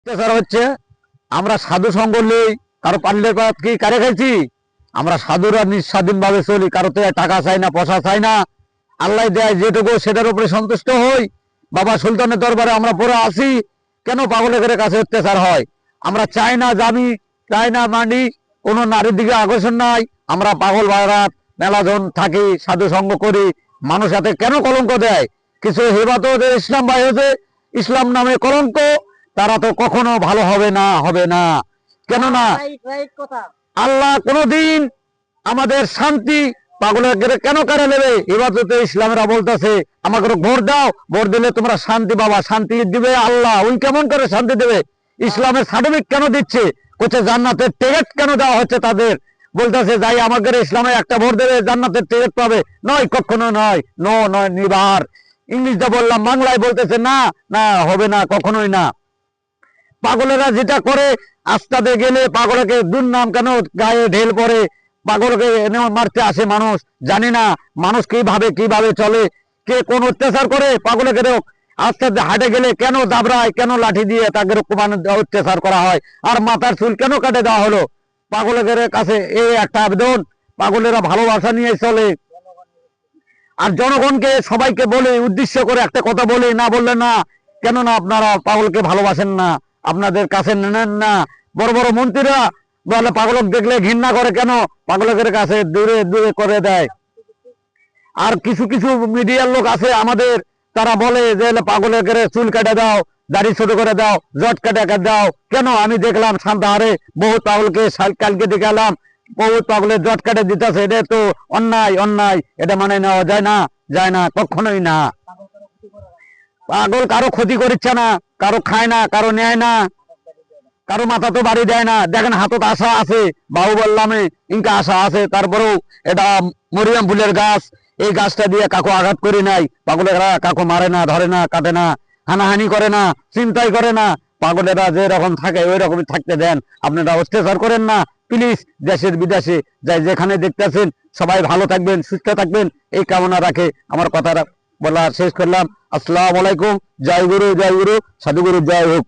অত্যাচার হচ্ছে। আমরা সাধু সঙ্গ লই, কারো পাল্লের পাত কি কারে খাইছি? আমরা সাধুরা নিঃস্বাধীন ভাবে চলি, কারো তো টাকা চাই না, পয়সা চাই না। আল্লাহ দেয় যেটুকু সেটার উপরে সন্তুষ্ট হই। বাবা সুলতানের দরবারে আমরা পড়ে আসি। কেন পাগলের কাছে অত্যাচার হয়? আমরা চাই না জানি, চাই না মানি, কোনো নারীর দিকে আকর্ষণ নাই। আমরা পাগল বারাত মেলাজন থাকি, সাধু সঙ্গ করি। মানুষ এতে কেন কলঙ্ক দেয়? কিছু হেবাত ইসলাম ভাই হয়েছে, ইসলাম নামে কলঙ্ক। তারা তো কখনো ভালো হবে না, হবে না। কেননা আল্লাহ কোনদিন আমাদের শান্তি পাগলের কেন কেড়ে নেবে? ইবাদতে ইসলামেরা বলতেছে আমাকে ভোট দাও, ভোট দিলে তোমরা শান্তি পাবা। শান্তি দিবে আল্লাহ, ওই কেমন করে শান্তি দেবে? ইসলামের সার্টিফিকেট কেন দিচ্ছে? কোচে জান্নাতের টিকিট কেন দেওয়া হচ্ছে তাদের? বলতেছে যাই আমাকে ইসলামে একটা ভোট দেবে, জান্নাতের টিকিট পাবে। নয়, কখনো নয়, নো নয়, নিবার। ইংলিশটা বললাম, বাংলায় বলতেছে না, না হবে না, কখনোই না। পাগলেরা যেটা করে, আস্তাতে গেলে পাগলকে দুর্নাম কেন গায়ে ঢেল পড়ে, পাগলকে মারতে আসে মানুষ। জানি না মানুষ কিভাবে চলে, কে কোন অত্যাচার করে পাগলকে। আস্তে আস্তে হাটে গেলে কেন দাবড়ায়, কেন লাঠি দিয়ে তাকে অত্যাচার করা হয়? আর মাথার চুল কেন কাটে দেওয়া হলো? পাগলের কাছে এই একটা আবেদন, পাগলেরা ভালোবাসা নিয়ে চলে। আর জনগণকে সবাইকে বলে, উদ্দেশ্য করে একটা কথা বলে, না বললে না। কেননা আপনারা পাগলকে ভালোবাসেন না, আপনাদের কাছে নেন না। বড় বড় মন্ত্রীরা বলে পাগলক দেখলে ঘৃণা করে, কেন? পাগলকের কাছে দূরে দূরে করে দেয়। আর কিছু কিছু মিডিয়ার লোক আছে আমাদের, তারা বলে যে পাগলের চুল কেটে দাও, দাড়ি ছোট করে দাও, জট কেটে দাও। কেন? আমি দেখলাম সান্তাহারে বহুত পাগলকে কালকে দেখে এলাম, বহুত পাগলের জট কেটে দিতেছে। এটা তো অন্যায়, অন্যায়। এটা মানে নেওয়া যায় না, যায় না, কখনোই না। পাগল কারো ক্ষতি করছে না, কারো খায় না, কারো নেয় না, কারো মাথা তো বাড়ি দেয় না। দেখেন হাতত আশা আছে, বাবু বললামে ইনকা আশা আছে, তারপরেও এটা মরিয়াম ফুলের গাছ। এই গাছটা দিয়ে কাকু আঘাত করি নাই। পাগলেরা কাকু মারে না, ধরে না, কাটে না, হানাহানি করে না, চিন্তাই করে না। পাগলেরা যে রকম থাকে ওই রকমই থাকতে দেন। আপনারা অত্যাচার করেন না প্লিজ। দেশের বিদেশে যাই যেখানে দেখতেছেন, সবাই ভালো থাকবেন, সুস্থ থাকবেন, এই কামনা রাখে আমার কথা বলা শেষ করলাম। আসসালামু আলাইকুম। জয় গুরু, জয় গুরু, সাধুগুরু, জয় হোক।